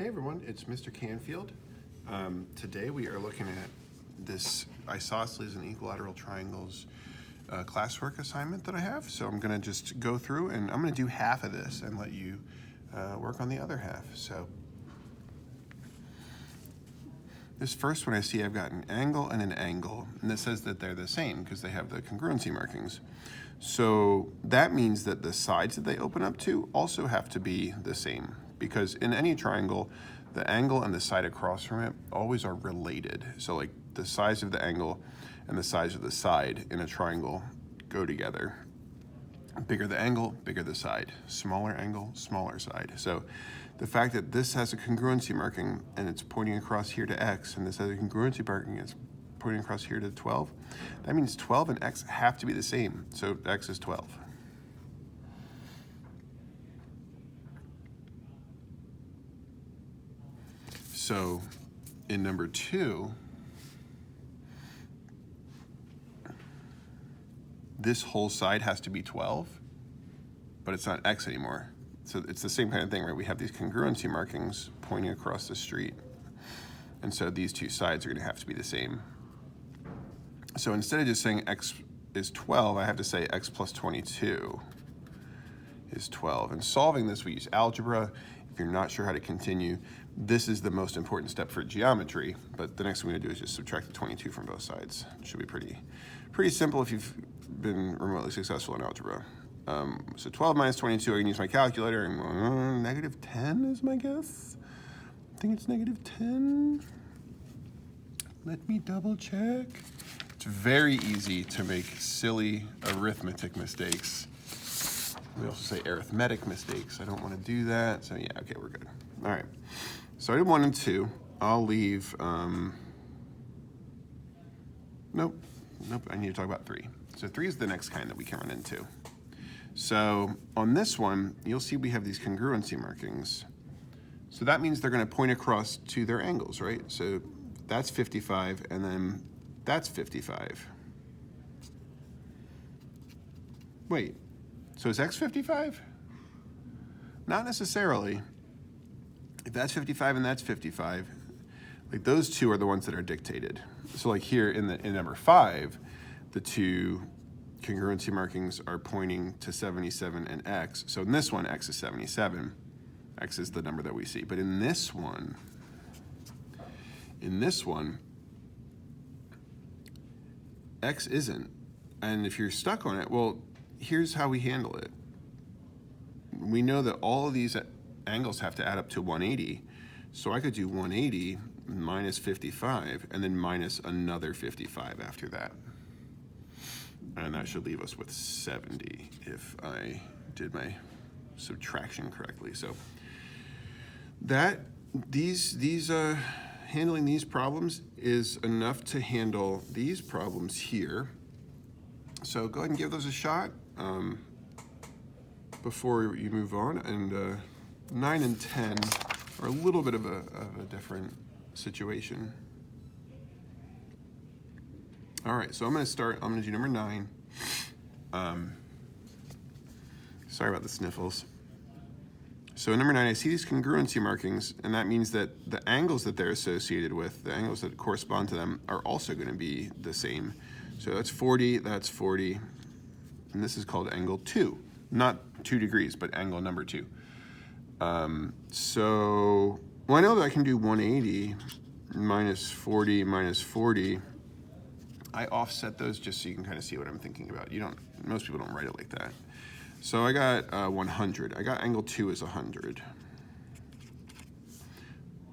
Hey everyone, it's Mr. Canfield. Today we are looking at this isosceles and equilateral triangles classwork assignment that I have. So I'm going to just go through and I'm going to do half of this and let you work on the other half. So this first one I see I've got an angle, and this says that they're the same because they have the congruency markings. So that means that the sides that they open up to also have to be the same, because in any triangle, the angle and the side across from it always are related. So like the size of the angle and the size of the side in a triangle go together. Bigger the angle, bigger the side. Smaller angle, smaller side. So the fact that this has a congruency marking and it's pointing across here to x, and this has a congruency marking and it's pointing across here to 12, that means 12 and x have to be the same. So x is 12. So in number 2, this whole side has to be 12, but it's not x anymore. So it's the same kind of thing, right? We have these congruency markings pointing across the street. And so these two sides are going to have to be the same. So instead of just saying x is 12, I have to say x plus 22 is 12. And solving this, we use algebra. If you're not sure how to continue, this is the most important step for geometry, but the next thing we're going to do is just subtract the 22 from both sides. It should be pretty simple if you've been remotely successful in algebra. So 12 minus 22, I can use my calculator, and negative 10 is my guess. I think it's negative 10. Let me double check. It's very easy to make silly arithmetic mistakes. We also say arithmetic mistakes. I don't want to do that. So yeah, okay, we're good. All right. So I did 1 and 2. I'll leave, nope, I need to talk about 3. So 3 is the next kind that we can run into. So on this one, you'll see we have these congruency markings. So that means they're going to point across to their angles, right? So that's 55, and then that's 55. Wait, so is x 55? Not necessarily. If that's 55 and that's 55, like those two are the ones that are dictated. So like here in number 5, the two congruency markings are pointing to 77 and x. So in this one, x is 77. X is the number that we see. But in this one, x isn't. And if you're stuck on it, well, here's how we handle it. We know that all of these angles have to add up to 180. So I could do 180 minus 55 and then minus another 55 after that. And that should leave us with 70 if I did my subtraction correctly. So that handling these problems is enough to handle these problems here. So go ahead and give those a shot before you move on. And 9 and 10 are a little bit of a different situation. All right, so I'm going to do number 9. Sorry about the sniffles. So in number 9, I see these congruency markings, and that means that the angles that they're associated with, the angles that correspond to them, are also going to be the same. So that's 40, and this is called angle 2. Not 2 degrees, but angle number 2. So, well, I know that I can do 180 minus 40 minus 40. I offset those just so you can kind of see what I'm thinking about. Most people don't write it like that. So I got 100. I got angle 2 is 100.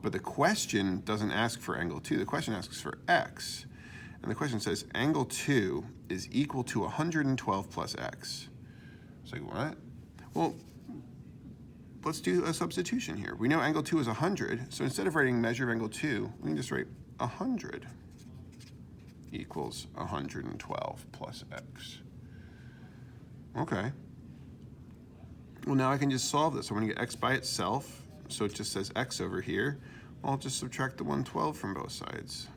But the question doesn't ask for angle 2. The question asks for x. And the question says angle 2 is equal to 112 plus x. It's like, what? Well, let's do a substitution here. We know angle 2 is 100. So instead of writing measure of angle 2, we can just write 100 equals 112 plus x. Okay. Well, now I can just solve this. I'm going to get x by itself, so it just says x over here. I'll just subtract the 112 from both sides.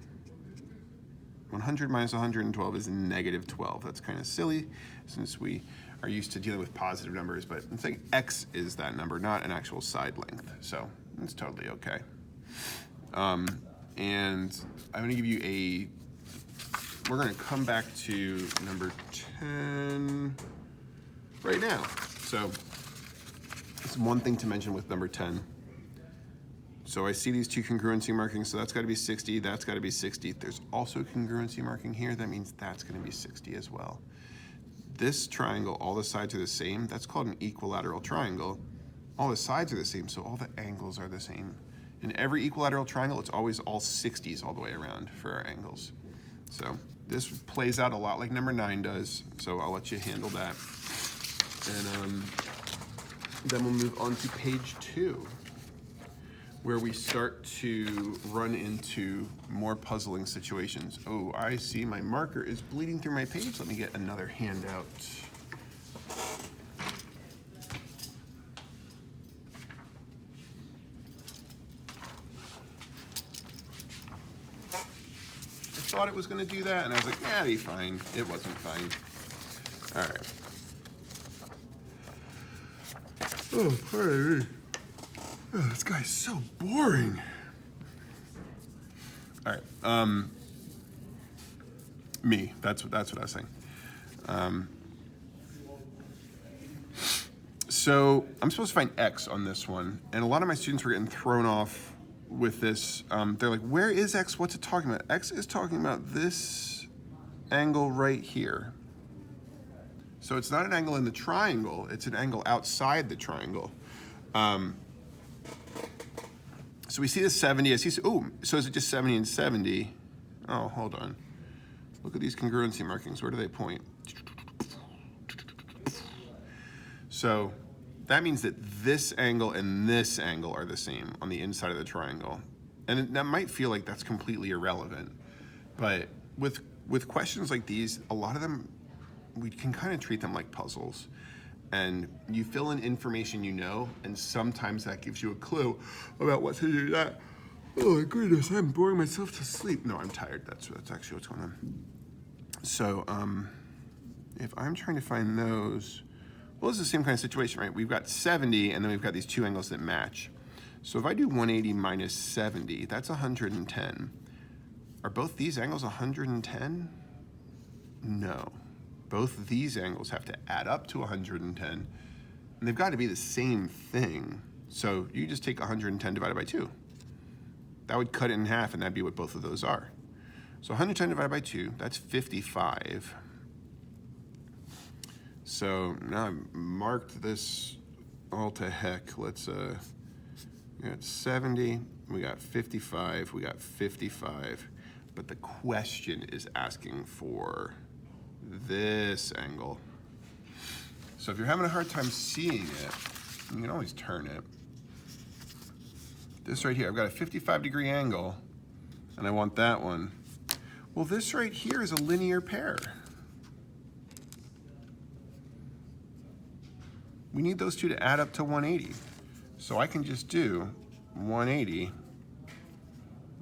100 minus 112 is negative 12. That's kind of silly since we are used to dealing with positive numbers, but I think x is that number, not an actual side length. So It's totally okay. And I'm gonna give you we're gonna come back to number 10 right now. So it's one thing to mention with number 10. So I see these two congruency markings, so that's gotta be 60, that's gotta be 60. There's also a congruency marking here, that means that's gonna be 60 as well. This triangle, all the sides are the same, that's called an equilateral triangle. All the sides are the same, so all the angles are the same. In every equilateral triangle, it's always all 60s all the way around for our angles. So this plays out a lot like number 9 does, so I'll let you handle that. And then we'll move on to page 2, where we start to run into more puzzling situations. Oh, I see my marker is bleeding through my page. Let me get another handout. I thought it was gonna do that, and I was like, yeah, it'll be fine. It wasn't fine. All right. Oh, pardon me. Oh, this guy's so boring. All right, me, that's what I was saying. So I'm supposed to find x on this one, and a lot of my students were getting thrown off with this. They're like, where is x? What's it talking about? X is talking about this angle right here. So it's not an angle in the triangle, it's an angle outside the triangle. So we see the 70, I see, oh, so is it just 70 and 70? Oh, hold on. Look at these congruency markings, where do they point? So that means that this angle and this angle are the same on the inside of the triangle. And that might feel like that's completely irrelevant, but with questions like these, a lot of them, we can kind of treat them like puzzles. And you fill in information you know, and sometimes that gives you a clue about what to do that. Oh my goodness, I'm boring myself to sleep. No, I'm tired, that's actually what's going on. So if I'm trying to find those, well, it's the same kind of situation, right? We've got 70, and then we've got these two angles that match. So if I do 180 minus 70, that's 110. Are both these angles 110? No. Both of these angles have to add up to 110, and they've got to be the same thing. So you just take 110 divided by 2. That would cut it in half, and that'd be what both of those are. So 110 divided by 2, that's 55. So now I've marked this all to heck. Let's, we got 70, we got 55, we got 55. But the question is asking for this angle. So if you're having a hard time seeing it, you can always turn it. This right here, I've got a 55-degree angle, and I want that one. Well, this right here is a linear pair. We need those two to add up to 180. So I can just do 180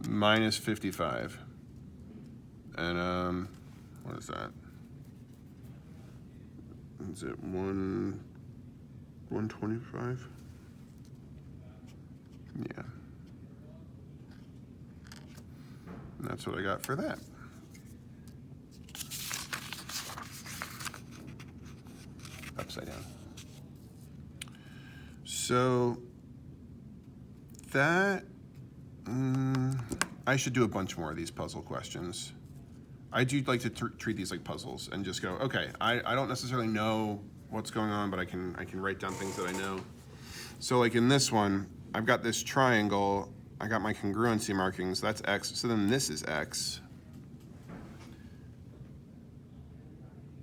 minus 55. And what is that? Is it 125? Yeah. And that's what I got for that. Upside down. So that, I should do a bunch more of these puzzle questions. I do like to treat these like puzzles and just go, okay, I don't necessarily know what's going on, but I can write down things that I know. So like in this one, I've got this triangle, I got my congruency markings, that's X, so then this is X.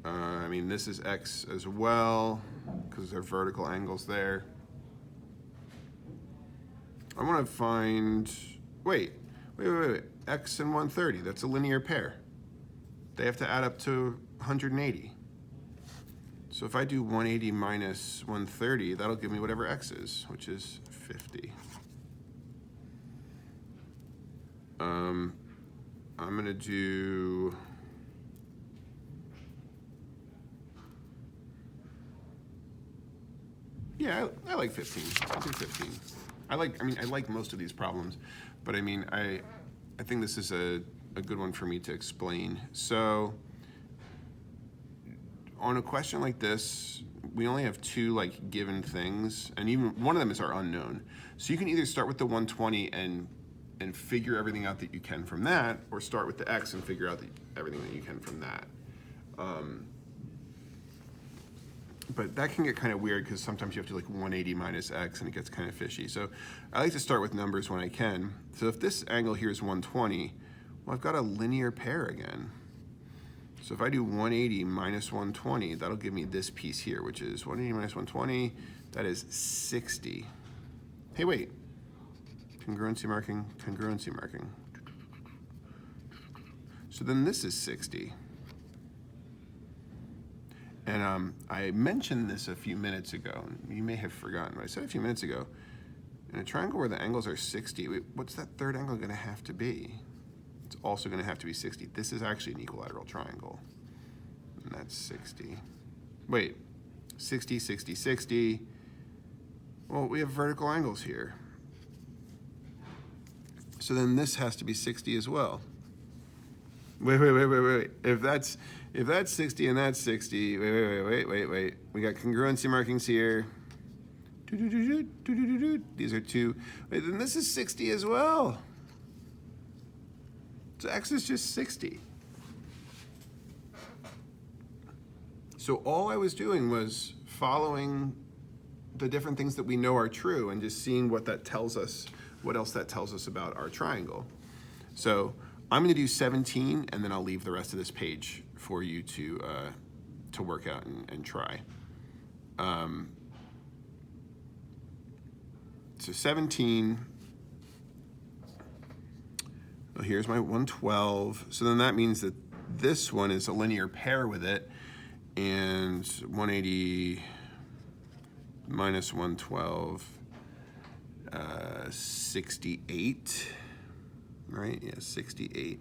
I mean, this is X as well, because there are vertical angles there. I want to find, wait, X and 130, that's a linear pair. They have to add up to 180. So if I do 180 minus 130, that'll give me whatever X is, which is 50. I'm gonna do, yeah, I like 15, I'll do 15. I like most of these problems, but I mean, I think this is a good one for me to explain. So on a question like this, we only have two like given things, and even one of them is our unknown. So you can either start with the 120 and figure everything out that you can from that, or start with the x and figure out everything that you can from that. But that can get kind of weird because sometimes you have to like 180 minus x and it gets kind of fishy. So I like to start with numbers when I can. So if this angle here is 120, well, I've got a linear pair again. So if I do 180 minus 120, that'll give me this piece here, which is 180 minus 120, that is 60. Hey, wait. Congruency marking, congruency marking. So then this is 60. And I mentioned this a few minutes ago. You may have forgotten, but I said a few minutes ago, in a triangle where the angles are 60, what's that third angle going to have to be? It's also going to have to be 60. This is actually an equilateral triangle. And that's 60. Wait, 60, 60, 60. Well, we have vertical angles here. So then this has to be 60 as well. Wait. If that's 60 and that's 60, wait. We got congruency markings here. These are two. Wait, then this is 60 as well. So x is just 60. So all I was doing was following the different things that we know are true and just seeing what that tells us, what else that tells us about our triangle. So I'm going to do 17, and then I'll leave the rest of this page for you to work out and try. So 17. Well, here's my 112. So then that means that this one is a linear pair with it, and 180 minus 112, 68. Right, yeah, 68.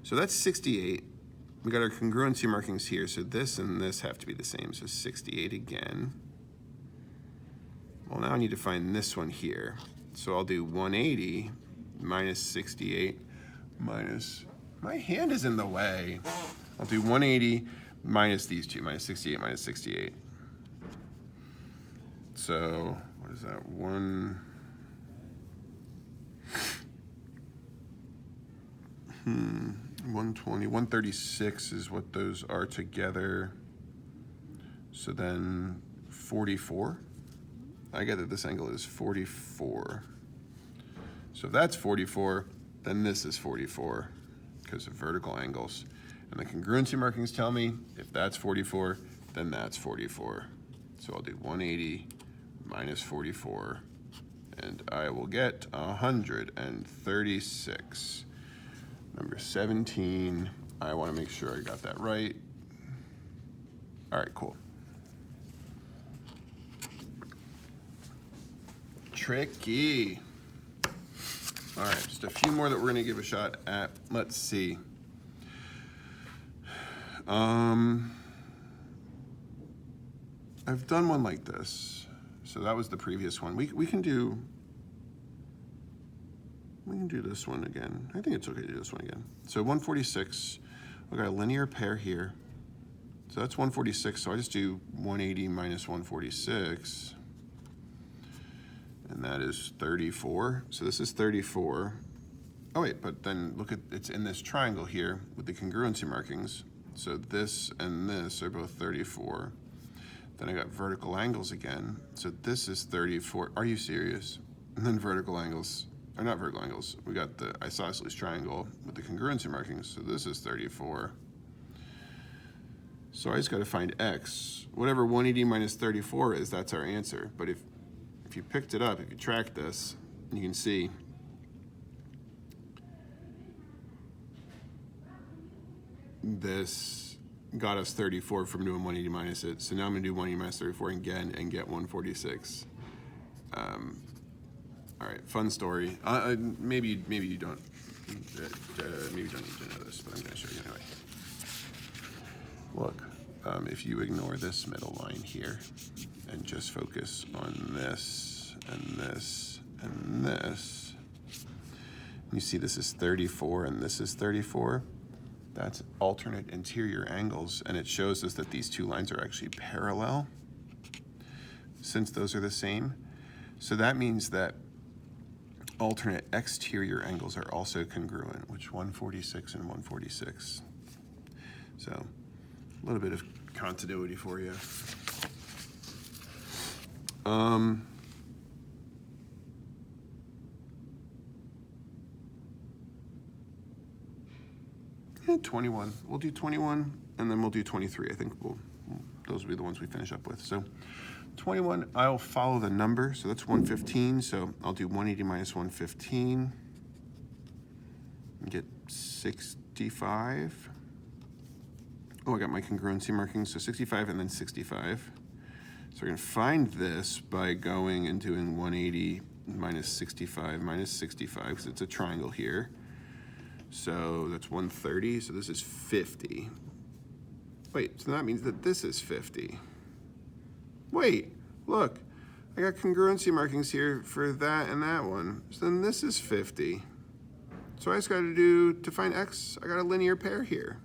So that's 68. We got our congruency markings here, so this and this have to be the same, so 68 again. Well, now I need to find this one here. So I'll do 180 minus 68 minus, my hand is in the way. I'll do 180 minus these two, minus 68 minus 68. So what is that, 120, 136 is what those are together. So then 44. I get that this angle is 44. So if that's 44, then this is 44 because of vertical angles. And the congruency markings tell me if that's 44, then that's 44. So I'll do 180 minus 44, and I will get 136. Number 17, I want to make sure I got that right. All right, cool. Tricky. All right, just a few more that we're going to give a shot at. Let's see. I've done one like this. So that was the previous one. We can do this one again. I think it's okay to do this one again. So 146, we got a linear pair here. So that's 146, so I just do 180 minus 146. And that is 34. So this is 34. Oh wait, but then look at, it's in this triangle here with the congruency markings. So this and this are both 34. Then I got vertical angles again. So this is 34. Are you serious? And then vertical angles, or not vertical angles, we got the isosceles triangle with the congruency markings. So this is 34. So I just got to find x. Whatever 180 minus 34 is, that's our answer. But if you picked it up, if you track this, you can see this got us 34 from doing 180 minus it. So now I'm going to do 180 minus 34 again and get 146. All right, fun story. Maybe you don't. Maybe you don't need to know this, but I'm going to show you anyway. Look, if you ignore this middle line here and just focus on this and this and this. You see this is 34 and this is 34. That's alternate interior angles, and it shows us that these two lines are actually parallel since those are the same. So that means that alternate exterior angles are also congruent, which 146 and 146. So a little bit of continuity for you. Yeah, 21. We'll do 21, and then we'll do 23. I think those will be the ones we finish up with. So 21, I'll follow the number, so that's 115. So I'll do 180 minus 115 and get 65. Oh, I got my congruency markings, so 65 and then 65. So we're gonna find this by going and doing 180 minus 65 because it's a triangle here. So that's 130, so this is 50. Wait, so that means that this is 50. Wait, look, I got congruency markings here for that and that one. So then this is 50. So I just gotta do, to find x, I got a linear pair here.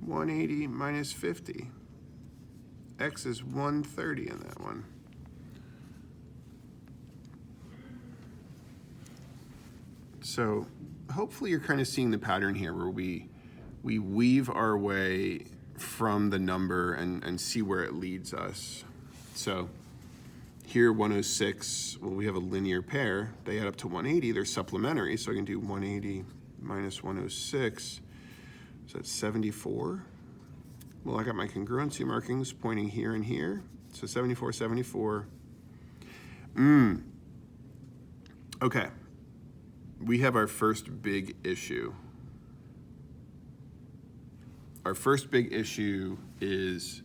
180 minus 50. X is 130 in that one. So hopefully you're kind of seeing the pattern here where we weave our way from the number and see where it leads us. So here 106, well, we have a linear pair. They add up to 180. They're supplementary, so I can do 180 minus 106. So that's 74. Well, I got my congruency markings pointing here and here. So 74, 74. Okay. We have our first big issue. Our first big issue is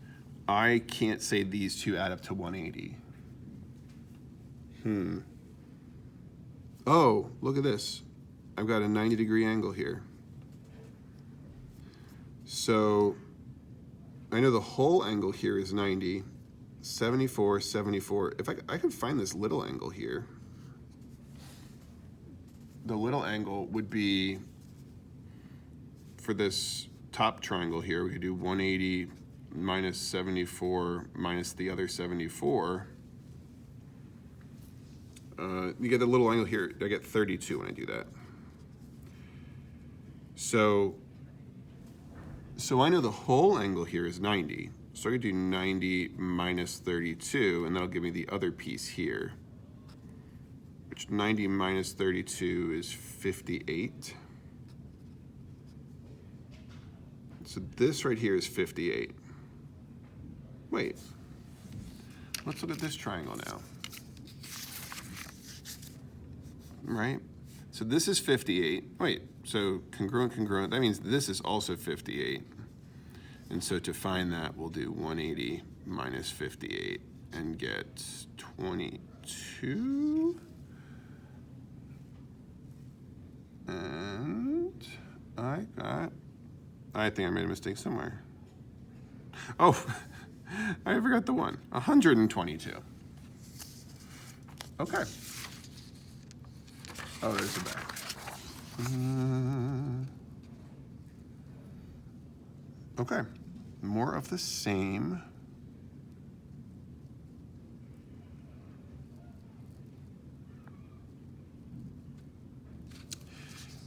I can't say these two add up to 180. Oh, look at this. I've got a 90-degree angle here. So I know the whole angle here is 90, 74, 74. If I could find this little angle here, the little angle would be, for this top triangle here, we could do 180 minus 74 minus the other 74. You get a little angle here. I get 32 when I do that. So I know the whole angle here is 90. So I could do 90 minus 32, and that'll give me the other piece here. Which 90 minus 32 is 58. So this right here is 58. Wait, let's look at this triangle now. Right? So this is 58. Wait, so congruent, congruent, that means this is also 58. And so to find that, we'll do 180 minus 58 and get 22. And I think I made a mistake somewhere. Oh, I forgot the one, 122. Okay. Oh, there's the back. Okay, more of the same.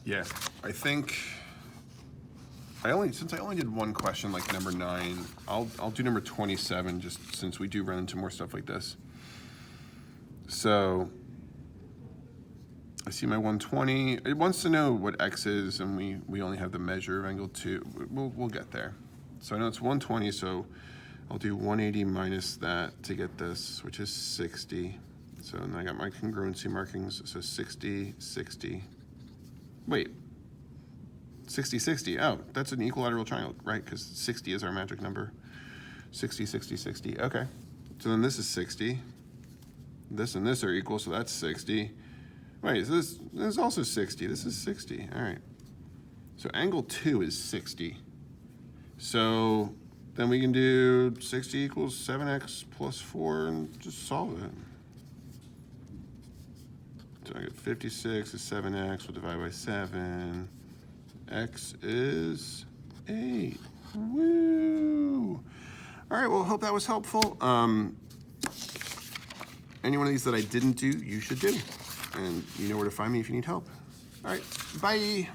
Yeah, I think since I only did one question, like number 9, I'll do number 27, just since we do run into more stuff like this. So I see my 120. It wants to know what x is, and we only have the measure of angle 2. We'll get there. So I know it's 120, so I'll do 180 minus that to get this, which is 60. So then I got my congruency markings, so 60, 60. Wait, 60, 60. Oh, that's an equilateral triangle, right? Because 60 is our magic number. 60, 60, 60. Okay. So then this is 60. This and this are equal, so that's 60. Wait, so this is also 60. This is 60. All right. So angle 2 is 60. So then we can do 60 equals 7x plus 4 and just solve it. I get 56 is 7x, we'll divide by 7. X is 8. Woo! All right, well, hope that was helpful. Any one of these that I didn't do, you should do. And you know where to find me if you need help. All right, bye.